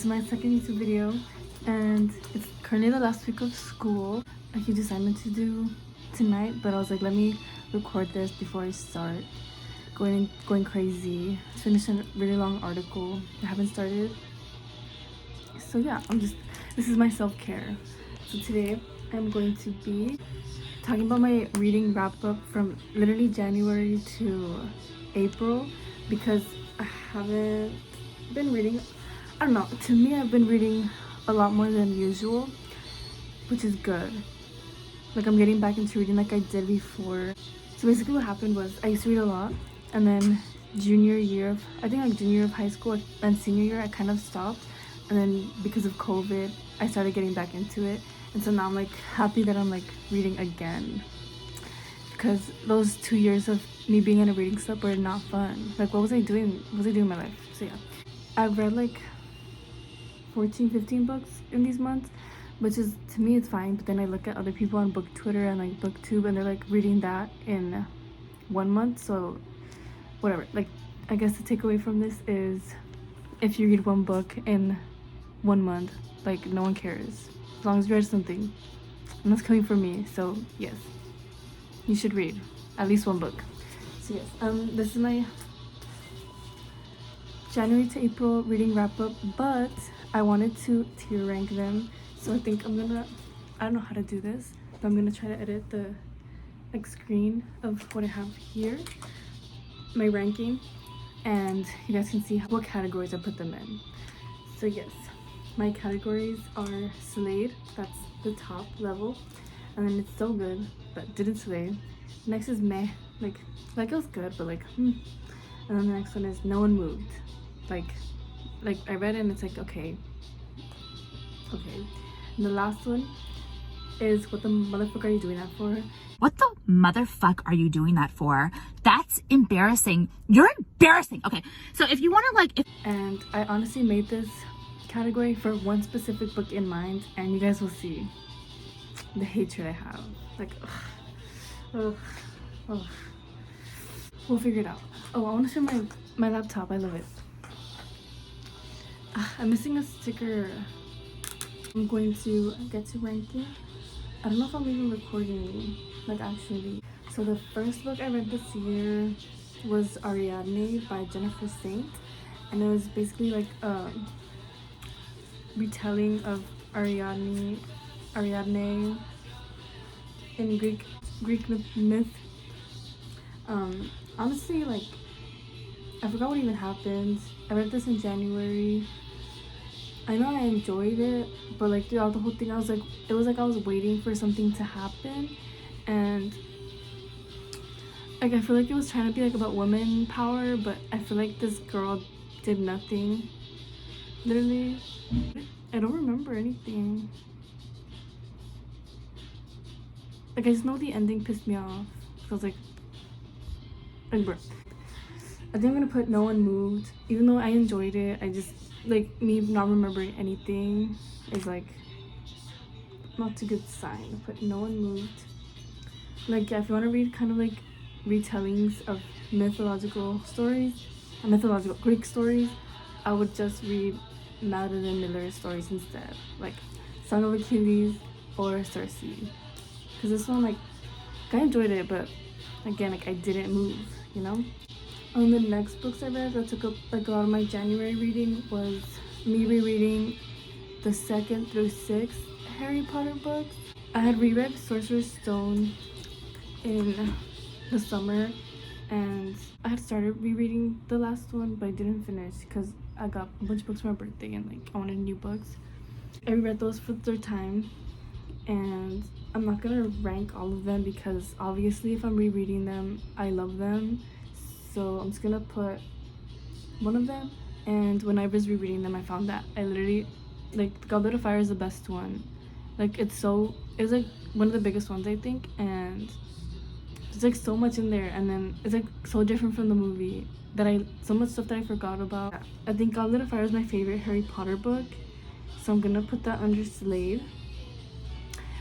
is my second YouTube video, and it's currently the last week of school. A huge assignment to do tonight, but I was like, let me record this before I start going crazy. Finish a really long article I haven't started. So yeah, this is my self-care. So today I'm going to be talking about my reading wrap up from literally January to April, because I haven't been reading. I don't know, to me I've been reading a lot more than usual, which is good. Like, I'm getting back into reading like I did before. So basically what happened was I used to read a lot, and then junior year of high school and senior year I kind of stopped, and then because of COVID I started getting back into it. And so now I'm like happy that I'm like reading again, because those 2 years of me being in a reading slump were not fun. Like, what was I doing? What was I doing in my life? So yeah, I've read like 14-15 books in these months, which is, to me, it's fine. But then I look at other people on book Twitter and like booktube, and they're like reading that in 1 month. So whatever, like, I guess the takeaway from this is, if you read one book in 1 month, like, no one cares as long as you read something. And that's coming from me. So yes, you should read at least one book. So yes, this is my January to April reading wrap up, but I wanted to tier rank them. So I think I don't know how to do this, but I'm gonna try to edit the like screen of what I have here, my ranking, and you guys can see what categories I put them in. So yes, my categories are Slade, that's the top level, and then It's So Good, but didn't slay. Next is Meh, like it was good, but like and then the next one is No One Moved. Like I read it and it's like okay. And the last one is What the Motherfucker Are You Doing That For? What the motherfuck are you doing that for? That's embarrassing. You're embarrassing. Okay, so if you want to like... And I honestly made this category for one specific book in mind, and you guys will see the hatred I have. Like, ugh. We'll figure it out. Oh, I want to show my laptop. I love it. I'm missing a sticker. I'm going to get to ranking. I don't know if I'm even recording, like, actually. So the first book I read this year was Ariadne by Jennifer Saint, and it was basically like a retelling of Ariadne in Greek myth. Honestly, like, I forgot what even happened. I read this in January. I know I enjoyed it, but like throughout the whole thing, it was like I was waiting for something to happen, and like I feel like it was trying to be like about women power, but I feel like this girl did nothing. Literally, I don't remember anything. Like, I just know the ending pissed me off. So I was like bro. I think I'm gonna put No One Moved, even though I enjoyed it. I just, like, me not remembering anything is like not a good sign. But No One Moved. Like, yeah, if you want to read kind of like retellings of mythological Greek stories, I would just read Madeline Miller's stories instead, like Song of Achilles or Circe. Because this one, like, I enjoyed it, but again, like, I didn't move, you know. The next books I read that took up like a lot of my January reading was me rereading the 2nd through 6th Harry Potter books. I had reread Sorcerer's Stone in the summer, and I had started rereading the last one, but I didn't finish because I got a bunch of books for my birthday and like I wanted new books. I reread those for the 3rd time, and I'm not gonna rank all of them because obviously if I'm rereading them, I love them. So I'm just gonna put one of them, and when I was rereading them, I found that I literally, like, Goblet of Fire is the best one. Like, it was like one of the biggest ones, I think, and there's like so much in there, and then it's like so different from the movie that so much stuff that I forgot about. I think Goblet of Fire is my favorite Harry Potter book, so I'm gonna put that under Slade.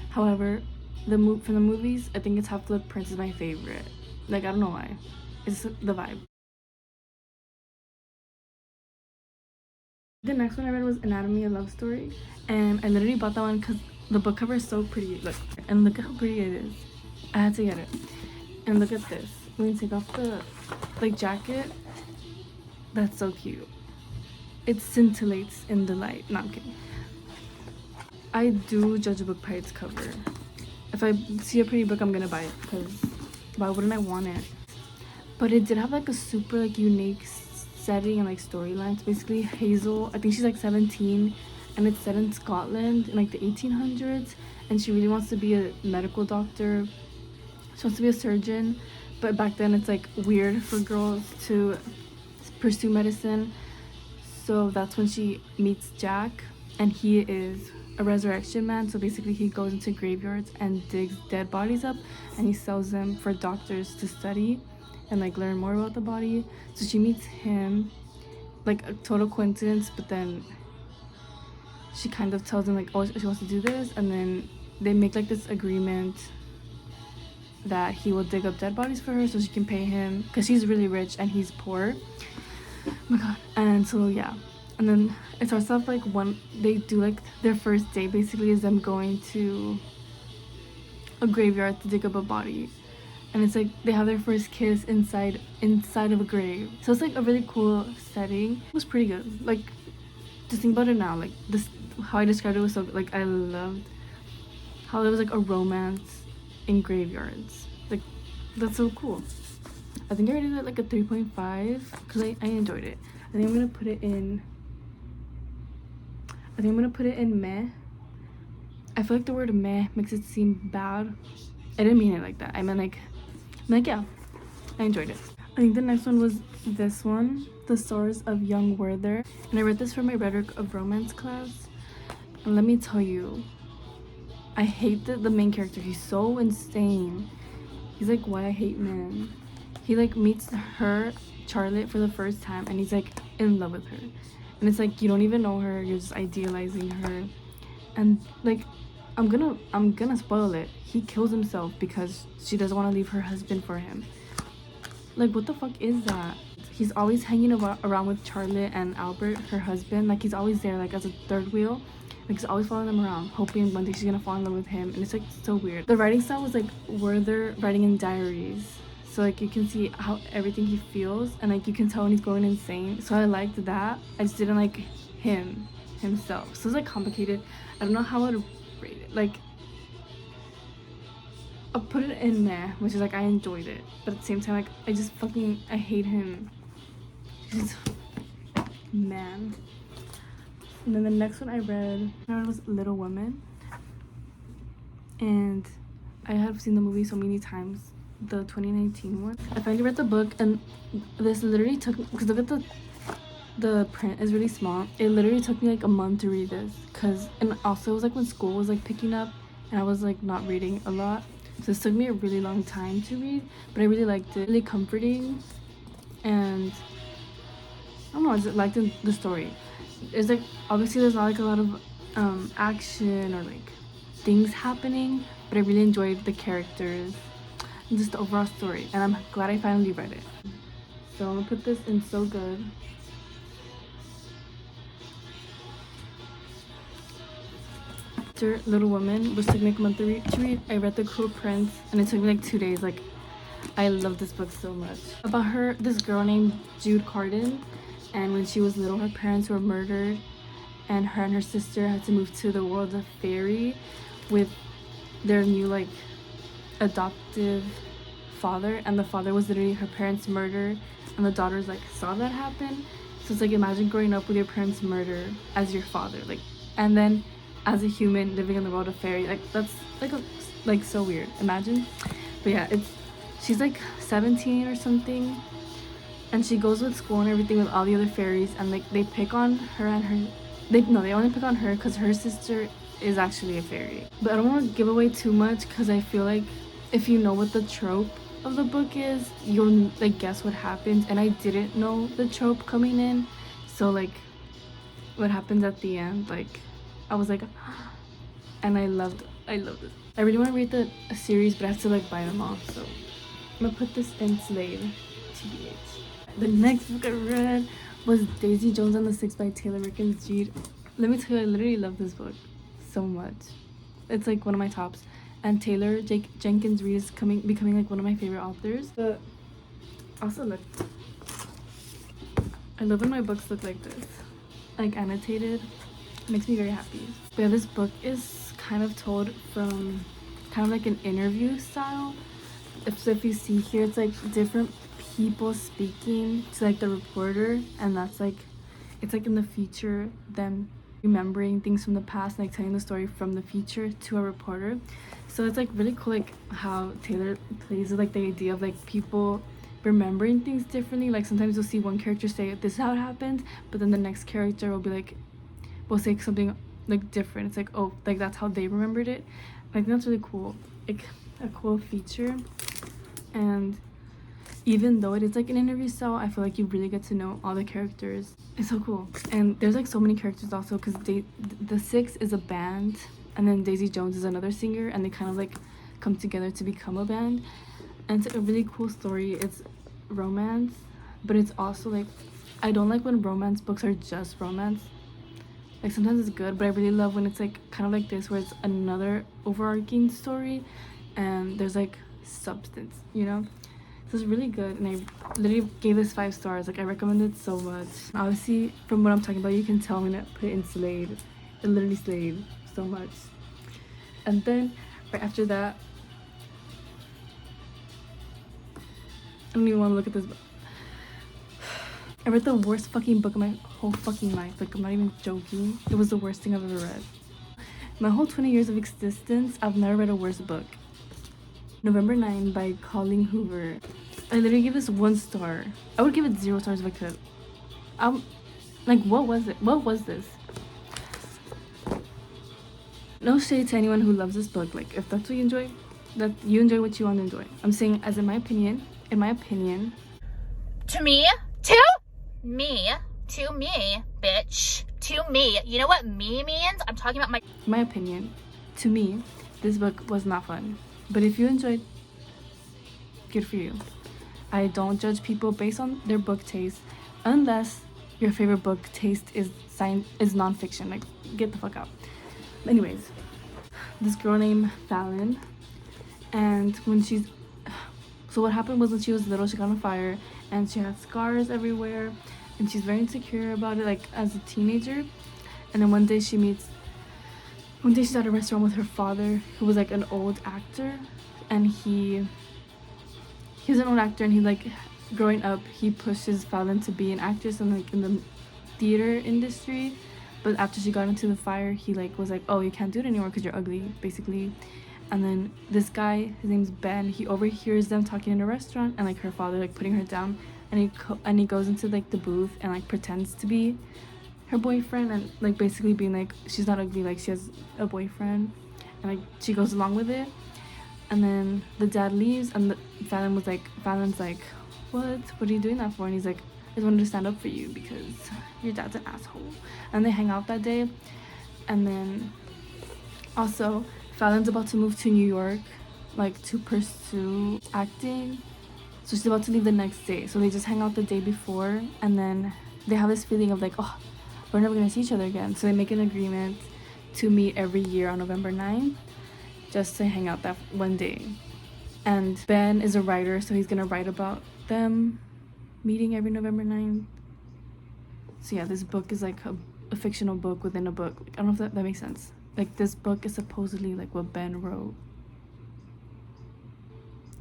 However, from the movies, I think it's Half-Blood Prince is my favorite. Like, I don't know why. It's the vibe. The next one I read was Anatomy of Love Story, and I literally bought that one because the book cover is so pretty. Look, and look at how pretty it is. I had to get it. And look at this. When you take off the like jacket, that's so cute. It scintillates in the light. No, I'm kidding. I do judge a book by its cover. If I see a pretty book, I'm gonna buy it because why wouldn't I want it? But it did have like a super like unique setting and like storylines. Basically, Hazel, I think she's like 17, and it's set in Scotland in like the 1800s, and she really wants to be a medical doctor. She wants to be a surgeon, but back then it's like weird for girls to pursue medicine. So that's when she meets Jack, and he is a resurrection man. So basically he goes into graveyards and digs dead bodies up, and he sells them for doctors to study and like learn more about the body. So she meets him, like a total coincidence, but then she kind of tells him like, oh, she wants to do this, and then they make like this agreement that he will dig up dead bodies for her so she can pay him, because she's really rich and he's poor. Oh my god. And so yeah, and then it starts off like one, they do like their first date basically is them going to a graveyard to dig up a body, and it's like they have their first kiss inside of a grave. So it's like a really cool setting. It was pretty good. Like, just think about it now, like this, how I described it was so like, I loved how there was like a romance in graveyards. Like, that's so cool. I think I rated it like a 3.5 because I enjoyed it. I think I'm gonna put it in meh. I feel like the word meh makes it seem bad. I didn't mean it like that. I meant like yeah, I enjoyed it. I think the next one was this one, The Stars of Young Werther, and I read this for my Rhetoric of Romance class, and let me tell you, I hate the main character. He's so insane. He's like why I hate men. He like meets her, Charlotte, for the first time, and he's like in love with her, and it's like you don't even know her, you're just idealizing her, and like I'm gonna spoil it. He kills himself because she doesn't want to leave her husband for him. Like, what the fuck is that? He's always hanging around with Charlotte and Albert, her husband. Like, he's always there, like as a third wheel. Like, he's always following them around, hoping one day she's gonna fall in love with him, and it's like so weird. The writing style was like Werther writing in diaries, so like you can see how everything he feels, and like you can tell when he's going insane. So I liked that. I just didn't like himself. So it's like complicated. I don't know how I'd rate it. Like, I'll put it in there, which is like I enjoyed it, but at the same time, like I hate him. He's man. And then the next one I read was Little Women, and I have seen the movie so many times, the 2019 one. I finally read the book, and this literally took, because look at the print is really small. It literally took me like a month to read this, and also it was like when school was like picking up and I was like not reading a lot, so this took me a really long time to read, but I really liked it. Really comforting, and I don't know, I just liked the story. It's like obviously there's not like a lot of action or like things happening, but I really enjoyed the characters and just the overall story, and I'm glad I finally read it. So I'm gonna put this in So Good. After Little Women, which took me like a month to read, I read The Cruel Prince, and it took me like 2 days. Like, I love this book so much. About this girl named Jude Carden, and when she was little, her parents were murdered, and her sister had to move to the world of fairy with their new like adoptive father, and the father was literally her parents' murder, and the daughters like saw that happen. So it's like, imagine growing up with your parents' murder as your father, like, and then as a human living in the world of fairy. Like, that's like so weird. Imagine. But yeah, she's like 17 or something, and she goes with school and everything with all the other fairies, and like they pick on her, and they only pick on her because her sister is actually a fairy. But I don't want to give away too much, because I feel like if you know what the trope of the book is, you'll like guess what happens, and I didn't know the trope coming in, so like what happens at the end, like I was like and I loved it. I really want to read the series, but I have to like buy them all, so I'm gonna put this in Slade, TBH. The next book I read was Daisy Jones and the Six by Taylor Rickens Jeed. Let me tell you, I literally love this book so much. It's like one of my tops. And Taylor Jenkins Reid is becoming like one of my favorite authors. But also look, I love when my books look like this, like annotated. It makes me very happy. But yeah, this book is kind of told from kind of like an interview style. If you see here, it's like different people speaking to like the reporter, and that's like, it's like in the future, them remembering things from the past, like telling the story from the future to a reporter. So it's like really cool, like how Taylor plays with like the idea of like people remembering things differently. Like sometimes you'll see one character say this is how it happened, but then the next character will be like, will say something like different. It's like, oh, like that's how they remembered it. I think that's really cool, like a cool feature. And even though it is like an interview style, I feel like you really get to know all the characters. It's so cool. And there's like so many characters also, because the Six is a band, and then Daisy Jones is another singer, and they kind of like come together to become a band. And it's like a really cool story. It's romance, but it's also like, I don't like when romance books are just romance. Like sometimes it's good, but I really love when it's like kind of like this, where it's another overarching story and there's like substance, you know. So it's really good, and I literally gave this 5 stars. Like I recommend it so much. Obviously from what I'm talking about, you can tell I'm gonna put it in Slade. It literally slayed so much. And then right after that, I don't even want to look at this book. I read the worst fucking book of my whole fucking life. Like I'm not even joking. It was the worst thing I've ever read. My whole 20 years of existence, I've never read a worse book. November 9 by Colleen Hoover. I literally gave this 1 star. I would give it 0 stars if I could. Like, what was it? What was this? No shade to anyone who loves this book. Like, if that's what you enjoy, that you enjoy what you want to enjoy. I'm saying, as in my opinion, to me, bitch. To me. You know what me means? I'm talking about my opinion, to me, this book was not fun. But if you enjoyed, good for you. I don't judge people based on their book taste, unless your favorite book taste is nonfiction. Like, get the fuck out. Anyways, this girl named Fallon, and so what happened was when she was little, she got on fire, and she had scars everywhere, and she's very insecure about it, like as a teenager. And then one day she's at a restaurant with her father, who was like an old actor, and he was an old actor, and he, like, growing up, he pushes Fallon to be an actress and like in the theater industry. But after she got into the fire, he like was like, oh, you can't do it anymore because you're ugly, basically. And then this guy, his name's Ben, he overhears them talking in a restaurant, and like her father like putting her down, and he goes into like the booth and like pretends to be her boyfriend, and like basically being like, she's not ugly, like she has a boyfriend, and like she goes along with it. And then the dad leaves, and Fallon's like, what are you doing that for? And he's like, I just wanted to stand up for you because your dad's an asshole. And they hang out that day. And then also Fallon's about to move to New York, like to pursue acting, so she's about to leave the next day. So they just hang out the day before, and then they have this feeling of like, oh, we're never gonna see each other again. So they make an agreement to meet every year on November 9th, just to hang out that one day. And Ben is a writer, so he's gonna write about them meeting every November 9th. So yeah, this book is like a fictional book within a book. I don't know if that makes sense. Like, this book is supposedly like what Ben wrote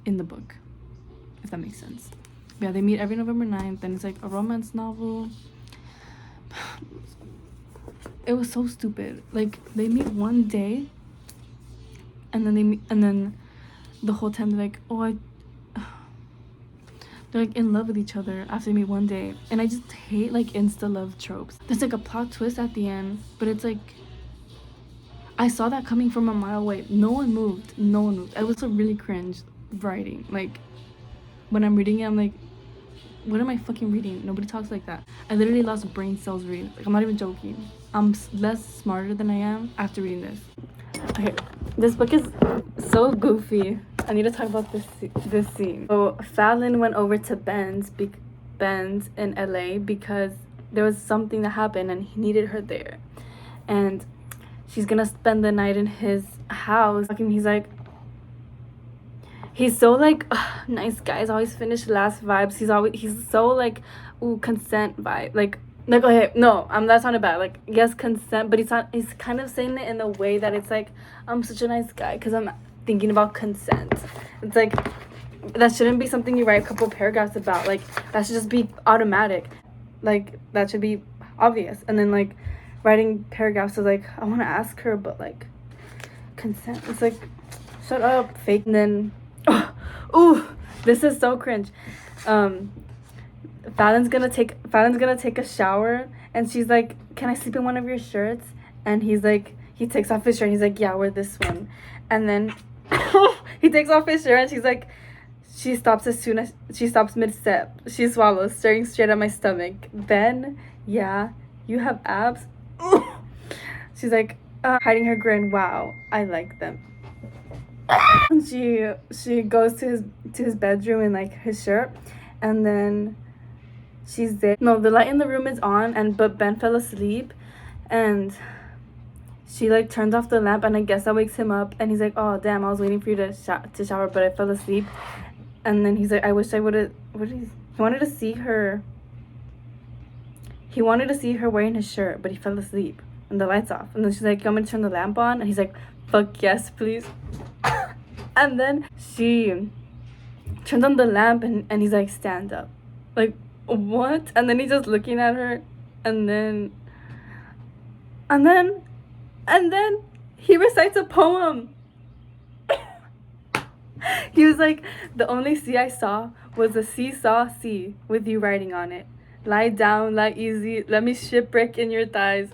in the book, if that makes sense. But yeah, they meet every November 9th, and it's like a romance novel. It was so stupid. Like, they meet one day, and then the whole time they're like, oh, they're like in love with each other after they meet one day. And I just hate like insta love tropes. There's like a plot twist at the end, but it's like, I saw that coming from a mile away. No one moved. It was a really cringe writing. Like, when I'm reading it, I'm like, what am I fucking reading? Nobody talks like that. I literally lost brain cells reading. Like, I'm not even joking. I'm less smarter than I am after reading this. Okay, this book is so goofy. I need to talk about this scene. So Fallon went over to Ben's in LA because there was something that happened and he needed her there, and she's gonna spend the night in his house. And he's so like nice guys always finish last vibes. He's so like, ooh, consent vibe, like okay, no, that sounded bad, like yes, consent, but he's kind of saying it in a way that it's like, I'm such a nice guy because I'm thinking about consent. It's like, that shouldn't be something you write a couple paragraphs about. Like, that should just be automatic. Like, that should be obvious. And then like writing paragraphs is like, I want to ask her, but like consent, it's like, shut up, fake. And then ooh, this is so cringe. Fallon's gonna take a shower, and she's like, can I sleep in one of your shirts? And he's like, he takes off his shirt and he's like, yeah, wear this one. And then he takes off his shirt and she's like, she stops mid-step. She swallows, staring straight at my stomach. Ben, yeah, you have abs. She's like, hiding her grin. Wow, I like them. And she goes to his bedroom in like his shirt, and then she's there. No, the light in the room is on, but Ben fell asleep, and she like turns off the lamp, and I guess that wakes him up, and he's like, oh damn, I was waiting for you to shower, but I fell asleep. And then he's like, I wish I would have. He wanted to see her. He wanted to see her wearing his shirt, but he fell asleep and the light's off. And then she's like, you want me to turn the lamp on? And he's like, fuck yes, please. And then she turns on the lamp, and he's like, stand up. Like, what? And then he's just looking at her, and then he recites a poem. He was like, the only sea I saw was a seesaw sea with you writing on it. Lie down, lie easy, let me shipwreck in your thighs.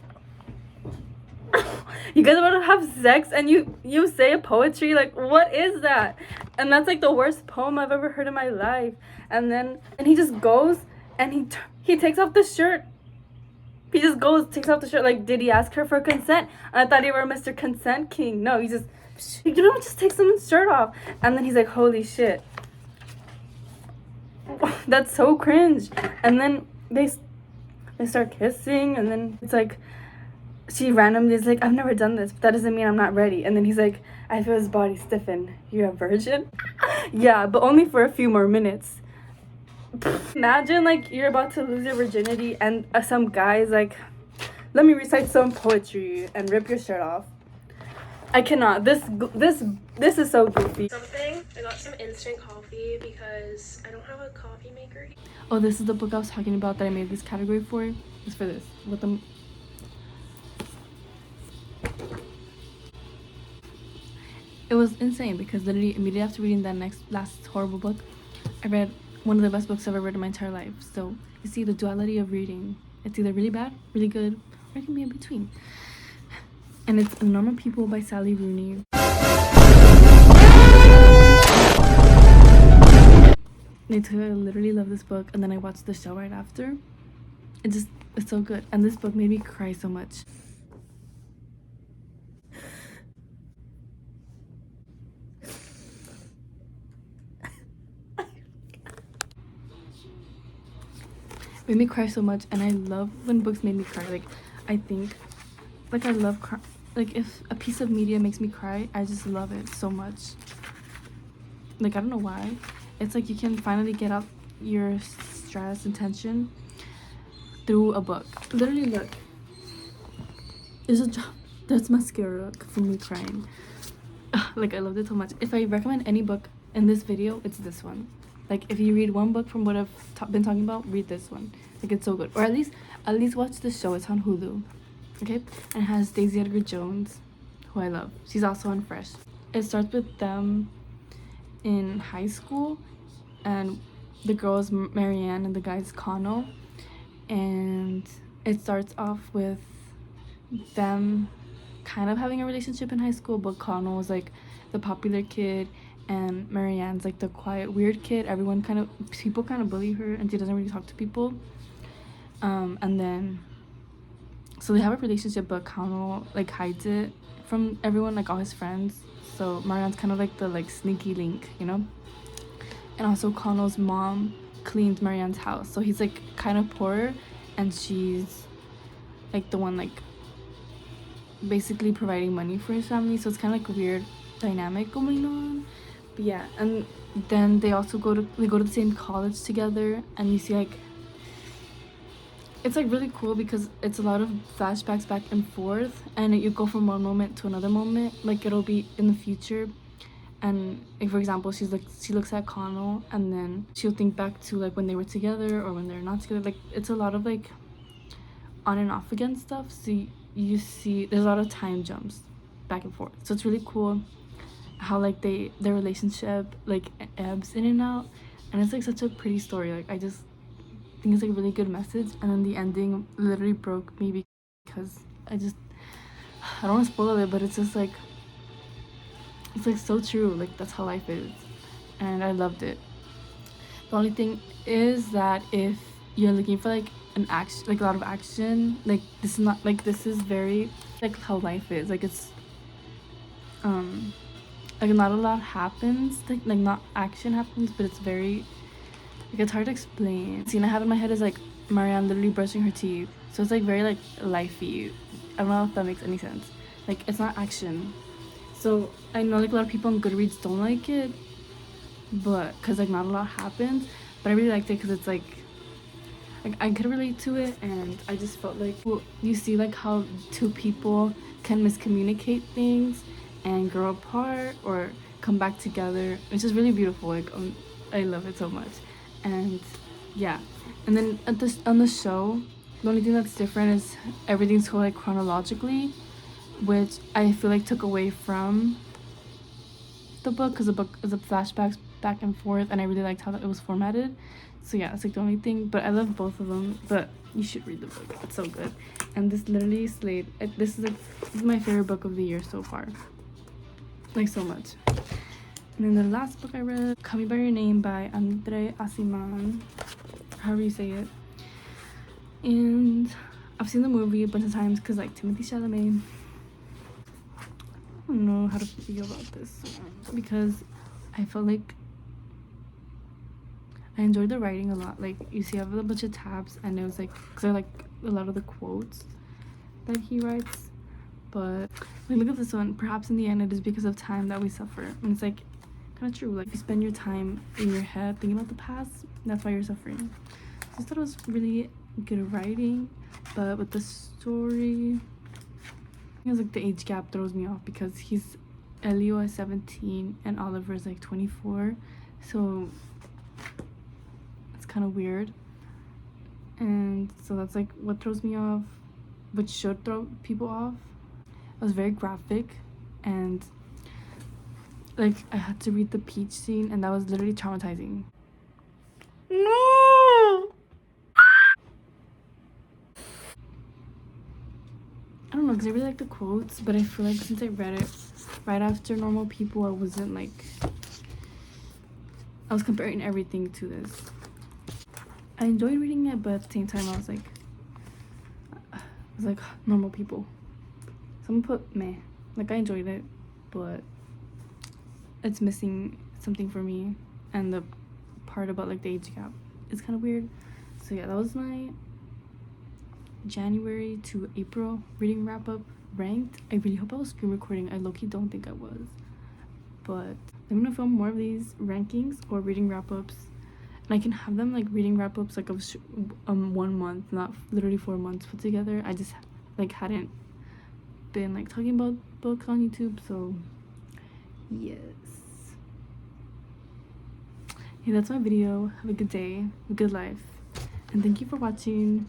You guys want to have sex and you say a poetry? Like, what is that? And that's like the worst poem I've ever heard in my life. And he just goes and he takes off the shirt. He just goes, takes off the shirt. Like, did he ask her for consent? I thought you were Mr. Consent King. No, you don't just take someone's shirt off. And then he's like, holy shit. That's so cringe. And then they start kissing, and then it's like, she randomly is like, I've never done this, but that doesn't mean I'm not ready. And then he's like, I feel his body stiffen. You're a virgin? Yeah, but only for a few more minutes. Imagine like you're about to lose your virginity, and some guy's like, let me recite some poetry and rip your shirt off. I cannot. This is so goofy. I got some instant coffee because I don't have a coffee maker. Oh, this is the book I was talking about that I made this category for. It's for this. With them. It was insane because literally immediately after reading that last horrible book, I read one of the best books I've ever read in my entire life. So you see the duality of reading. It's either really bad, really good, or it can be in between. And it's Normal People by Sally Rooney. I literally love this book, and then I watched the show right after. It's so good. And this book made me cry so much. Made me cry so much, and I love when books make me cry. Like, I think, like, I love cry. Like, if a piece of media makes me cry, I just love it so much. Like, I don't know why. It's like you can finally get out your stress and tension through a book. Literally, look. That's mascara for me crying. Like, I loved it so much. If I recommend any book in this video, it's this one. Like, if you read one book from what I've been talking about, read this one. Like, it's so good. Or at least watch the show. It's on Hulu. Okay? And it has Daisy Edgar-Jones, who I love. She's also on Fresh. It starts with them in high school, and the girl is Marianne and the guy's Connell. And it starts off with them kind of having a relationship in high school, but Connell is like the popular kid, and Marianne's like the quiet, weird kid. People kind of bully her, and she doesn't really talk to people. And then, so they have a relationship, but Connell like hides it from everyone, like all his friends. So Marianne's kind of like the like sneaky link, you know. And also Connell's mom cleans Marianne's house, so he's like kind of poor, and she's like the one like basically providing money for his family, so it's kind of like a weird dynamic going on. But yeah, and then they also go to the same college together, and you see like it's like really cool because it's a lot of flashbacks back and forth, and you go from one moment to another moment, like it'll be in the future. And like, for example, she looks at Connell, and then she'll think back to like when they were together or when they're not together. Like it's a lot of like on and off again stuff, so you see there's a lot of time jumps back and forth, so it's really cool how like their relationship like ebbs in and out, and it's like such a pretty story. Like I just think it's like a really good message, and then the ending literally broke me because I don't want to spoil it, but it's just like it's like so true. Like that's how life is, and I loved it. The only thing is that if you're looking for like an action, like a lot of action, like this is not like, this is very like how life is. Like it's like not a lot happens, like not action happens, but it's very like it's hard to explain. The scene I have in my head is like Marianne literally brushing her teeth, so it's like very like lifey. I don't know if that makes any sense. Like it's not action, so I know like a lot of people on Goodreads don't like it, but because like not a lot happens, but I really liked it because it's like I could relate to it, and I just felt like, well, you see like how two people can miscommunicate things and grow apart or come back together. It's just really beautiful. Like I love it so much. And yeah, and then on the show, the only thing that's different is everything's told like chronologically, which I feel like took away from the book, because the book is a flashbacks back and forth, and I really liked how it was formatted. So yeah, it's like the only thing, but I love both of them. But you should read the book, it's so good. And this literally slayed. This is my favorite book of the year so far, like so much. And then the last book I read, Call Me By Your Name by Andre Asiman, however you say it. And I've seen the movie a bunch of times because like Timothy Chalamet. I don't know how to feel about this because I felt like I enjoyed the writing a lot. Like you see I have a bunch of tabs, and it was like because I like a lot of the quotes that he writes. But like, look at this one. Perhaps in the end it is because of time that we suffer. And it's like kind of true. Like if you spend your time in your head thinking about the past, that's why you're suffering. So I just thought it was really good writing, but with the story, it was like the age gap throws me off because Elio is 17 and Oliver is like 24, so it's kind of weird. And so that's like what throws me off, which should throw people off. It was very graphic, and like I had to read the peach scene, and that was literally traumatizing. No, I don't know, because I really like the quotes, but I feel like since I read it right after Normal People, I was comparing everything to this. I enjoyed reading it, but at the same time I was like Normal People. Someone put meh. Like I enjoyed it, but it's missing something for me, and the part about like the age gap is kind of weird. So yeah, that was my January to April reading wrap up ranked. I really hope I was screen recording. I low-key don't think I was, but I'm gonna film more of these rankings or reading wrap ups, and I can have them like reading wrap ups like of 1 month, not literally 4 months put together. I just like hadn't been like talking about books on YouTube, so yes. Hey, that's my video. Have a good day, a good life, and thank you for watching.